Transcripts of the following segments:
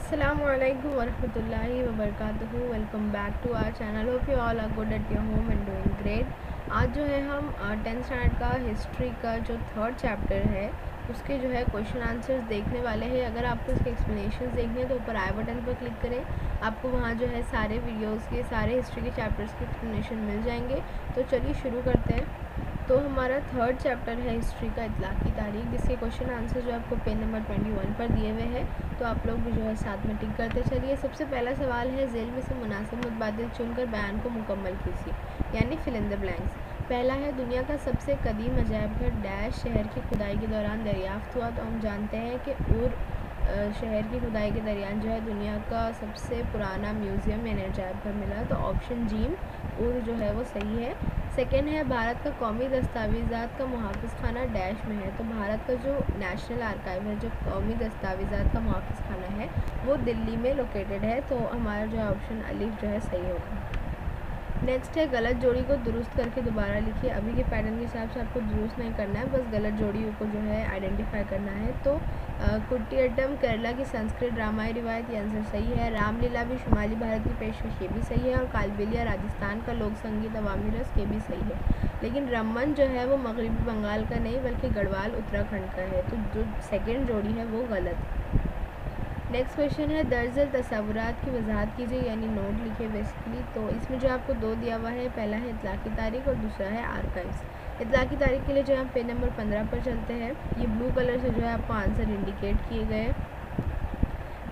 Assalamualaikum warahmatullahi wabarakatuh। Welcome back to our channel. Hope you all are good at your home and doing great. आज जो है हम 10th standard का history का जो third chapter है उसके जो है क्वेश्चन आंसर्स देखने वाले हैं। अगर आपको इसके एक्सप्लेनेशन देखने हैं तो ऊपर आई बटन पर क्लिक करें, आपको वहाँ जो है सारे वीडियोज़ के सारे हिस्ट्री के चैप्टर्स के एक्सप्लेनेशन मिल जाएंगे। तो चलिए शुरू करते हैं। तो हमारा थर्ड चैप्टर है हिस्ट्री का इतलाक़ी तारीख, जिसके क्वेश्चन आंसर जो आपको पेज नंबर 21 पर दिए हुए हैं। तो आप लोग भी जो है साथ में टिक करते चलिए। सबसे पहला सवाल है, झेल में से मुनासिब मुतबादिल चुनकर बयान को मुकम्मल कीजिए, यानी फिल इन द ब्लैंक्स। पहला है, दुनिया का सबसे कदीम अजायब घर डैश शहर की खुदाई के दौरान दरियाफ्त हुआ। तो हम जानते हैं कि उर शहर की खुदाई के दौरान जो है दुनिया का सबसे पुराना म्यूज़ियम यानी अजायब घर मिला। तो ऑप्शन जीम उर जो है वो सही है। सेकेंड है, भारत का कौमी दस्तावेज़ात का मुहाफ़िज़ खाना डैश में है। तो भारत का जो नेशनल आर्काइव है, जो कौमी दस्तावेज़ात का मुहाफ़िज़ खाना है, वो दिल्ली में लोकेटेड है। तो हमारा जो है ऑप्शन अलिफ जो है सही होगा। नेक्स्ट है, गलत जोड़ी को दुरुस्त करके दोबारा लिखिए। अभी के पैटर्न के हिसाब से आपको दुरुस्त नहीं करना है, बस गलत जोड़ी को जो है आइडेंटिफाई करना है। तो कुटियाट्टम केरला की संस्कृत ड्रामाई रिवायत, ये आंसर सही है। रामलीला भी शुमाली भारत की पेशकश, ये भी सही है। और कालबेलिया राजस्थान का लोक संगीत अवामी रस, ये भी सही है। लेकिन रमन जो है वो मगरबी बंगाल का नहीं बल्कि गढ़वाल उत्तराखंड का है। तो जो सेकेंड जोड़ी है वो गलत है। नेक्स्ट क्वेश्चन है, दर्जल तस्वुरात की वजाहत कीजिए, यानी नोट लिखिए बेसिकली। तो इसमें जो आपको दो दिया हुआ है, पहला है इतलाक़ी तारीख और दूसरा है आर्काइव्स। इतलाक़ी तारीख के लिए जो है हम पेज नंबर 15 पर चलते हैं। ये ब्लू कलर से जो है आपको आंसर इंडिकेट किए गए।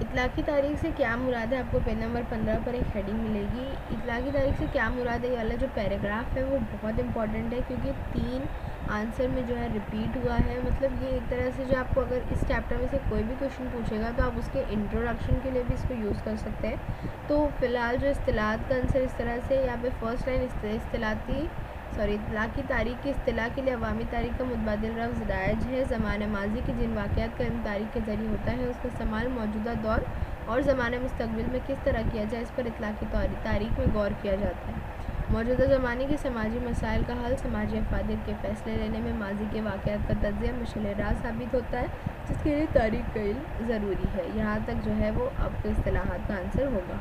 इतलाक़ी तारीख से क्या मुराद है, आपको पेज नंबर 15 पर एक हेडिंग मिलेगी। इतलाक़ी तारीख से क्या मुराद है, ये वाला जो पैराग्राफ है वो बहुत इंपॉर्टेंट है, क्योंकि 3 आंसर में जो है रिपीट हुआ है। मतलब ये एक तरह से जो आपको अगर इस चैप्टर में से कोई भी क्वेश्चन पूछेगा तो आप उसके इंट्रोडक्शन के लिए भी इसको यूज़ कर सकते हैं। तो फ़िलहाल जो इस्तिलात का आंसर इस तरह से, यहाँ पे फर्स्ट लाइन इतलाक़ी तारीख की इस्तिलाह के लिए अवामी तारीख का मुतबादिल लफ्ज़ राइज है। ज़माने माजी के जिन वाक़यात का तारीख के ज़रिए होता है उसका इस्तेमाल मौजूदा दौर और ज़माने मुस्तक़बिल में किस तरह किया जाए, इस पर इतलाक़ी तारीख में गौर किया जाता है। मौजूदा ज़माने के समाजी मसाइल का हल समाजी अफादिल के फ़ैसले लेने में माजी के वाक़यात का तज्ज़िया मशअल राह साबित होता है, जिसके लिए तारीख का इल्म ज़रूरी है। यहाँ तक जो है वो आपके इस्तिलाहात का आंसर होगा।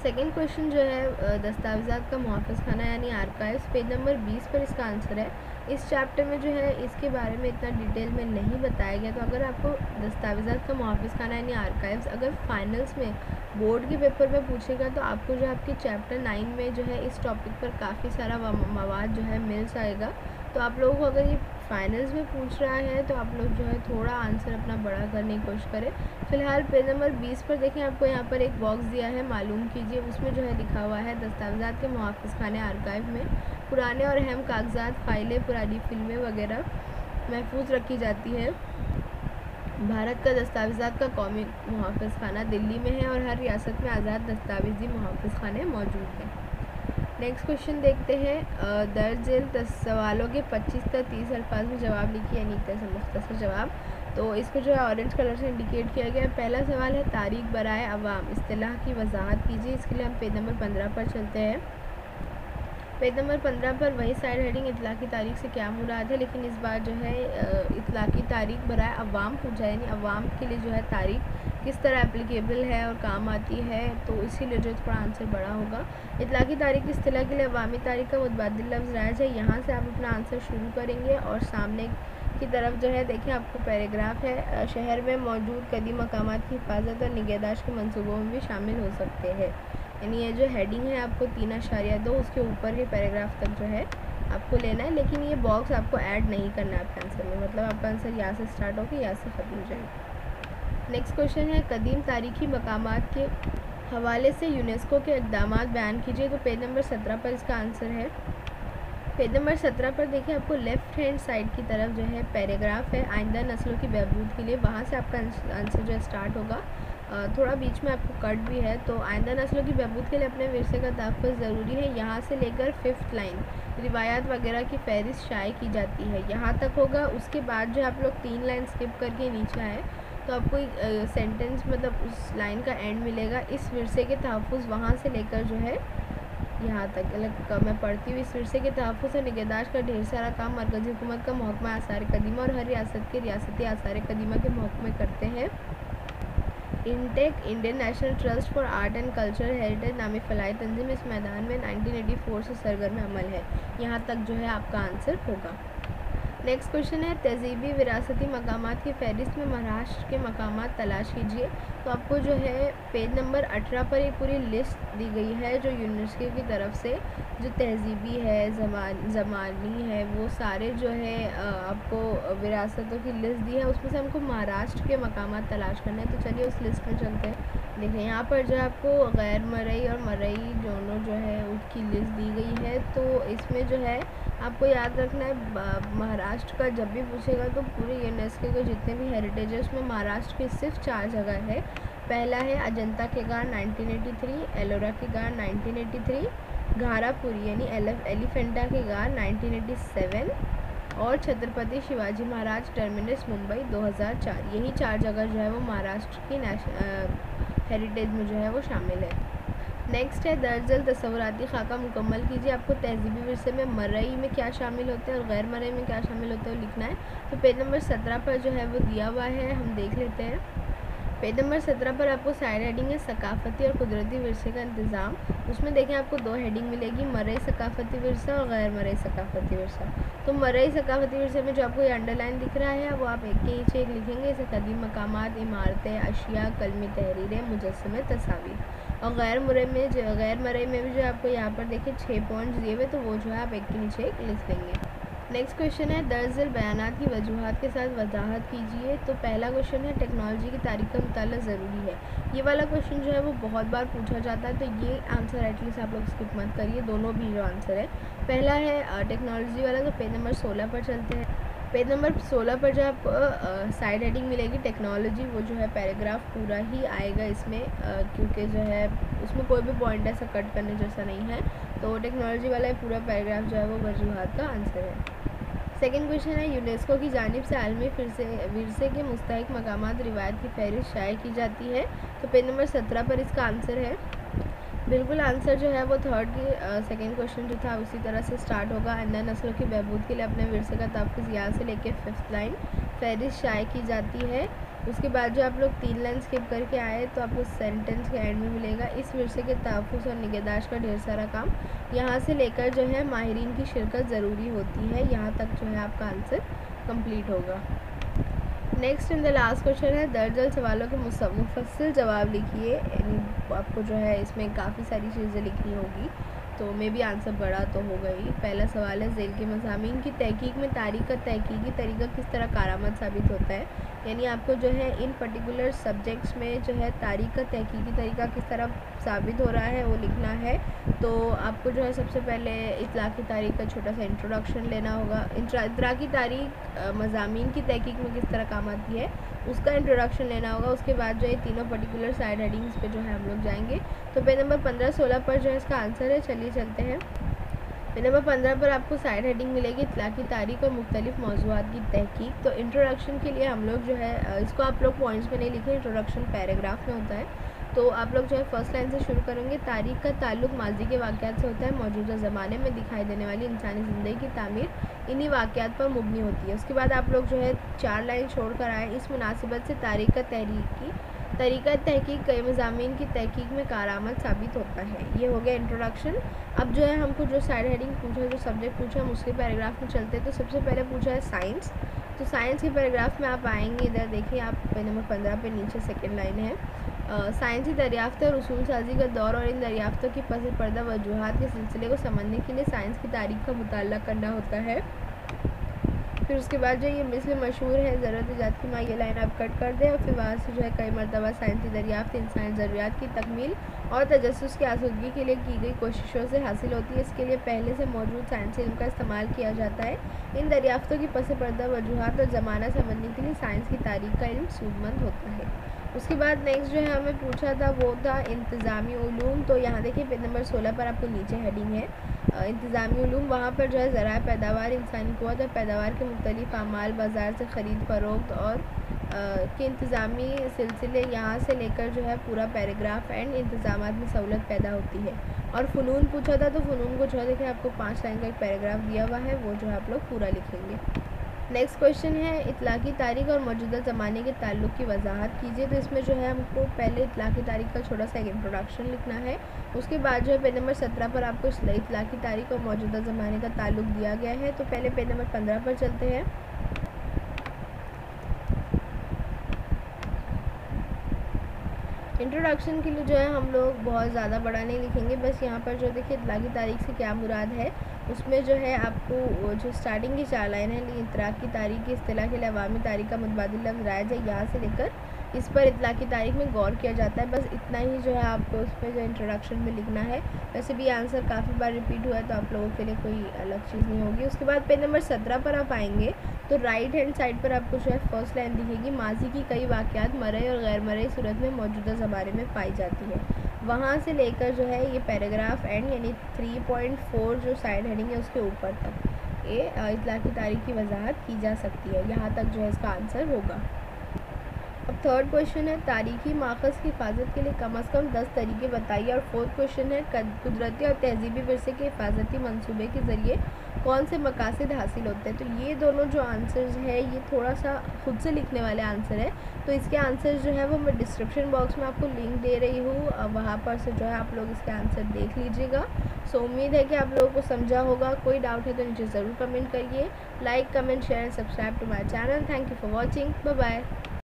सेकेंड क्वेश्चन जो है, दस्तावेज़ात का मुहाफ़िज़ खाना यानी आर्काइव्स, पेज नंबर 20 पर इसका आंसर है। इस चैप्टर में जो है इसके बारे में इतना डिटेल में नहीं बताया गया। तो अगर आपको दस्तावेज़ात का मुहाफ़िज़ खाना यानी आर्काइव्स अगर फाइनल्स में बोर्ड के पेपर में पूछेगा तो आपको जो आपके चैप्टर 9 में जो है इस टॉपिक पर काफ़ी सारा मवाद जो है मिल जाएगा। तो आप लोगों को अगर ये फाइनल्स में पूछ रहा है तो आप लोग जो है थोड़ा आंसर अपना बड़ा करने की कोशिश करें। फ़िलहाल पेज नंबर 20 पर देखें, आपको यहाँ पर एक बॉक्स दिया है, मालूम कीजिए। उसमें जो है लिखा हुआ है, दस्तावेज़ात के मुहाफ़िज़ खाने आर्काइव में पुराने और अहम कागजात, फाइलें, पुरानी फिल्में वगैरह महफूज रखी जाती है। भारत का दस्तावेज़ात का कौमी मुहाफ़िज़ खाना दिल्ली में है और हर रियासत में आज़ाद दस्तावेज़ी मुहाफ़िज़ खाने मौजूद हैं। नेक्स्ट क्वेश्चन देखते हैं, दर्ज झेल सवालों के 25 से 30 अल्फाज में जवाब लिखिए, यानी एक तरह से मुख्तसर जवाब। तो इसको जो है ऑरेंज कलर से इंडिकेट किया गया है। पहला सवाल है, तारीख बराए अवाम इस्तिलाह की वजाहत कीजिए। इसके लिए हम पेज नंबर 15 पर चलते हैं। पेज नंबर 15 पर वही साइड हेडिंग इतलाक़ी तारीख से क्या मुराद है, लेकिन इस बार जो है इतलाक़ी तारीख बराए अवाम पूछा, यानी अवाम के लिए जो है तारीख किस तरह एप्लीकेबल है और काम आती है। तो इसीलिए जो थोड़ा आंसर बड़ा होगा। इतलाक़ी तारीख की इस्तिलाह के लिए अवामी तारीख का मुतबादिल लफ्ज़ राइज है। यहाँ से आप अपना आंसर शुरू करेंगे और सामने की तरफ जो है देखिए आपको पैराग्राफ है, शहर में मौजूद कदीम मकामात की हिफाजत और निगहदाश्त के मंसूबों में भी शामिल हो सकते हैं। यानी ये जो हेडिंग है आपको 3.2 उसके ऊपर के पैराग्राफ तक जो है आपको लेना है, लेकिन ये बॉक्स आपको ऐड नहीं करना है आपके आंसर में। मतलब आपका आंसर यहाँ से स्टार्ट होकर यहाँ से ख़त्म हो जाएगा। नेक्स्ट क्वेश्चन है, कदीम तारीख़ी मकामात के हवाले से यूनेस्को के इक़दामात बयान कीजिए। तो पेज नंबर 17 पर इसका आंसर है। पेज नंबर 17 पर देखिए आपको लेफ़्ट हैंड साइड की तरफ जो है पैराग्राफ है, आइंदा नस्लों की बहबूद के लिए, वहाँ से आपका आंसर जो है स्टार्ट होगा। थोड़ा बीच में आपको कट भी है। तो आइंदा नस्लों की बहबूद के लिए अपने विरसे का तहफ़्फ़ुज़ ज़रूरी है। यहाँ से लेकर 5th लाइन रिवायात वगैरह की फ़हरिस्त शाये की जाती है, यहाँ तक होगा। उसके बाद जो आप लोग 3 लाइन स्किप करके नीचे आए तो आपको एक सेंटेंस मतलब उस लाइन का एंड मिलेगा, इस विरसे के तहफ़्फ़ुज़, वहाँ से लेकर जो है यहाँ तक। अलग मैं पढ़ती हूँ, इस विरसे के तहफ़्फ़ुज़ और निगहदाश्त का ढेर सारा काम मरकज़ी हुकूमत का महकमा आसार कदीमा और हर रियासत के रियासती आसार कदीमा के महकमे करते हैं। Intake Indian national trust for art and culture heritage नामी फलाई तंजीम इस मैदान में 1984 से सरगर्म अमल है। यहाँ तक जो है आपका आंसर होगा। नेक्स्ट क्वेश्चन है तहजीबी विरासती मकामात की फहरिस्त में महाराष्ट्र के मकामात तलाश कीजिए। तो आपको जो है पेज नंबर 18 पर एक पूरी लिस्ट दी गई है जो यूनेस्को की तरफ से जो तहजीबी है ज़मानी है वो सारे जो है आपको विरासतों की लिस्ट दी है। उसमें से हमको महाराष्ट्र के मकामात तलाश करने हैं। तो चलिए उस लिस्ट में चलते हैं। देखिए यहाँ पर जो है आपको गैर मरई और मरई दोनों जो है उसकी लिस्ट दी गई है। तो इसमें जो है आपको याद रखना है महाराष्ट्र का जब भी पूछेगा तो पूरे यूनेस्को के जितने भी हेरिटेज है उसमें महाराष्ट्र की सिर्फ 4 जगह है। पहला है अजंता के गार 1983, एलोरा के गार 1983, घारापुरी यानी एलिफेंटा के गार 1987 और छत्रपति शिवाजी महाराज टर्मिनस मुंबई 2004। यही 4 जगह जो है वो महाराष्ट्र की हेरिटेज में जो है वो शामिल है। नेक्स्ट है दर्जल तस्वुराती खाका मुकम्मल कीजिए। आपको तहजीबी विरसे में मरई में क्या शामिल होते हैं और गैर मरई में क्या शामिल होते हैं वो लिखना है। तो पेज नंबर 17 पर जो है वो दिया हुआ है, हम देख लेते हैं। पेज नंबर 17 पर आपको साइड हेडिंग है सकाफती और कुदरती विरसे का इंतज़ाम। उसमें देखें आपको 2 हेडिंग मिलेगी, मरई सकाफती विरसा और गैर मरई सकाफती विरसा। तो मरई सकाफती विरसे में जो आपको ये अंडरलाइन दिख रहा है वो आप एक के नीचे एक लिखेंगे। इसे कदीम मकामात, इमारतें, अशिया, कलमी तहरीरें, मुजस्समे, तस्वीर। और गैर मरई में भी जो आपको यहाँ पर देखिए 6 पॉइंट्स दिए हुए, तो वो जो है आप एक के नीचे एक लिख देंगे। नेक्स्ट क्वेश्चन है दर्जल बयानात की वजूहात के साथ वजाहत कीजिए। तो पहला क्वेश्चन है टेक्नोलॉजी की तारीख का मुताला ज़रूरी है। ये वाला क्वेश्चन जो है वो बहुत बार पूछा जाता है, तो ये आंसर एटलीस्ट आप लोग स्किप मत करिए, दोनों भी जो आंसर है। पहला है टेक्नोलॉजी वाला, तो पेज नंबर 16 पर चलते हैं। पेज नंबर 16 पर जो आपको साइड हेडिंग मिलेगी टेक्नोलॉजी, वो जो है पैराग्राफ पूरा ही आएगा इसमें, क्योंकि जो है उसमें कोई भी पॉइंट ऐसा कट करने जैसा नहीं है। तो टेक्नोलॉजी वाला पूरा पैराग्राफ जो है वो वजूहात का आंसर है। सेकेंड क्वेश्चन है यूनेस्को की जानिब से आलमी विरसे के मुस्तहिक मकामात रिवायत की फहरिस्त शाये की जाती है। तो पेज नंबर 17 पर इसका आंसर है। बिल्कुल आंसर जो है वो थर्ड की सेकेंड क्वेश्चन जो था उसी तरह से स्टार्ट होगा। आइंदा नस्लों की बहबूद के लिए अपने विरसे का तहफ़्फ़ुज़ यहाँ से लेकर 5th लाइन फहरिस्त शाये की जाती है। उसके बाद जो आप लोग 3 लाइन स्किप करके आए तो आपको सेंटेंस के एंड में मिलेगा इस विरसे के तहफ़्फ़ुज़ और निगहदाश्त का ढेर सारा काम यहाँ से लेकर जो है माहिरीन की शिरकत ज़रूरी होती है। यहाँ तक जो है आपका आंसर कंप्लीट होगा। Next and the last question है दर्जल सवालों के मुफस्सिल जवाब लिखिए। यानी आपको जो है इसमें काफ़ी सारी चीज़ें लिखनी होगी, तो मे भी आंसर बड़ा तो होगा ही। पहला सवाल है ज़ेल के मज़ामीन की तहकीक में तारीख़ का तहकीकी तरीका किस तरह कारआमद साबित होता है। यानी आपको जो है इन पर्टिकुलर सब्जेक्ट्स में जो है तारीख़ का तहकीकी तरीका किस तरह साबित हो रहा है वो लिखना है। तो आपको जो है सबसे पहले इतलाक़ी तारीख़ का छोटा सा इंट्रोडक्शन लेना होगा। इतलाक़ी तारीख़ मज़ामीन की तहकीक में किस तरह काम आती है उसका इंट्रोडक्शन लेना होगा। उसके बाद जो है तीनों पर्टिकुलर साइड हेडिंग्स पे जो है हम लोग जाएंगे। तो पेज नंबर 15-16 पर जो है इसका आंसर है। चलिए चलते हैं। पेज नंबर 15 पर आपको साइड हेडिंग मिलेगी इतलाक़ी तारीख़ और मुख्तलिफ़ मौज़ूआत की तहकीक। तो इंट्रोडक्शन के लिए हम लोग जो है इसको आप लोग पॉइंट्स में नहीं लिखें, इंट्रोडक्शन पैराग्राफ में होता है। तो आप लोग जो है फर्स्ट लाइन से शुरू करेंगे। तारीख़ का ताल्लुक़ माजी के वाक़यात से होता है। मौजूदा ज़माने में दिखाई देने वाली इंसानी ज़िंदगी की तामीर इन्हीं वाक़यात पर मुबनी होती है। उसके बाद आप लोग जो है 4 लाइन छोड़ कर आए। इस मुनासिबत से तारीख़ का तरीक़ा तहकीक कई मज़ामीन की तहकीक में कारआमद साबित होता है। ये हो गया इंट्रोडक्शन। अब जो है हमको जो साइड हेडिंग पूछा, जो सब्जेक्ट पूछा, हम उसके पैराग्राफ में चलते हैं। तो सबसे पहले पूछा है साइंस। तो साइंस के पैराग्राफ में आप आएंगे, इधर देखिए आप पेज नंबर 15 पे नीचे सेकेंड लाइन है। साइंसी दरियाफ़्तें और उसूल साजी का दौर और इन दरियाफ़्तों की पस पर्दा वजूहात के सिलसिले को समझने के लिए साइंस की तारीख़ का मुताला करना होता है। फिर उसके बाद जो ये मिसल मशहूर है ज़रूरत ईजाद की माँ, ये लाइन आप कट कर दें। और फिर वहाँ से जो है कई मरतबा साइंसी दरियाफ़्त इंसानी ज़रूरियात की तकमील और तजस्सुस की आसूदगी के लिए की गई कोशिशों से हासिल होती है। इसके लिए पहले से मौजूद साइंसी इल्म का इस्तेमाल किया जाता है। इन दरियाफ़्तों की पस पर्दा वजूहात और ज़माना समझने के लिए साइंस की तारीख़ का इल्म सूदमंद होता है। उसके बाद नेक्स्ट जो है हमें पूछा था वो था इंतज़ामी उलूम। तो यहाँ देखिए पेज नंबर 16 पर आपको नीचे हेडिंग है इंतज़ामी उलूम। वहाँ पर जो है ज़राए पैदावार, इंसानी क़ुव्वत और पैदावार के मुख्तलिफ़ अमाल, बाज़ार से ख़रीद फरोख्त और के इंतज़ामी सिलसिले, यहाँ से लेकर जो है पूरा पैराग्राफ एंड इंतज़ामात में सहूलत पैदा होती है। और फ़नून पूछा था, तो फ़नून को जो है देखिए आपको 5 लाइन का एक पैराग्राफ दिया हुआ है, वो जो है आप लोग पूरा लिखेंगे। नेक्स्ट क्वेश्चन है इतलाक़ी तारीख और मौजूदा ज़माने के ताल्लुक़ की वजाहत कीजिए। तो इसमें जो है हमको पहले इतलाक़ी तारीख का छोटा सा एक इंट्रोडक्शन लिखना है। उसके बाद जो है पेज नंबर 17 पर आपको इतलाक़ी तारीख और मौजूदा ज़माने का ताल्लुक़ दिया गया है। तो पहले पेज नंबर 15 पर चलते हैं। इंट्रोडक्शन के लिए जो है हम लोग बहुत ज़्यादा बड़ा नहीं लिखेंगे, बस यहाँ पर जो देखिए इतलाक़ी तारीख से क्या मुराद है उसमें जो है आपको जो स्टार्टिंग की 4 लाइन है इतलाक़ी तारीख की इस्तिलाह के लिए अवामी तारीख का मुतबादिल लफ्ज़ राइज है, यहाँ से लेकर इस पर इतलाक़ी तारीख में गौर किया जाता है। बस इतना ही जो है आपको उसमें जो इंट्रोडक्शन में लिखना है। वैसे भी आंसर काफ़ी बार रिपीट हुआ है तो आप लोगों के लिए कोई अलग चीज़ नहीं होगी। उसके बाद पेज नंबर 17 पर आप आएंगे तो राइट हैंड साइड पर आपको जो है फर्स्ट लाइन दिखेगी, माजी की कई वाक़यात मरई और गैर मरई सूरत में मौजूदा ज़माने में पाई जाती है। वहाँ से लेकर जो है ये पैराग्राफ एंड यानी 3.4 जो साइड हेडिंग है उसके ऊपर तक ये इतलाक़ी तारीख की वजाहत की जा सकती है। यहाँ तक जो है इसका आंसर होगा। अब थर्ड क्वेश्चन है तारीख़ी माखज़ की हिफाजत के लिए कम से कम 10 तरीके बताइए। और फोर्थ क्वेश्चन है कुदरती और तहज़ीबी विरसे के हिफाजती मंसूबे के ज़रिए कौन से मकासद हासिल होते हैं। तो ये दोनों जो आंसर्स है ये थोड़ा सा खुद से लिखने वाले आंसर है, तो इसके आंसर जो है वो मैं डिस्क्रिप्शन बॉक्स में आपको लिंक दे रही हूँ, वहाँ पर से जो है आप लोग इसके आंसर देख लीजिएगा। सो उम्मीद है कि आप लोगों को समझा होगा। कोई डाउट है तो नीचे ज़रूर कमेंट करिए। Like comment share and subscribe to my channel. Thank you for watching. Bye bye.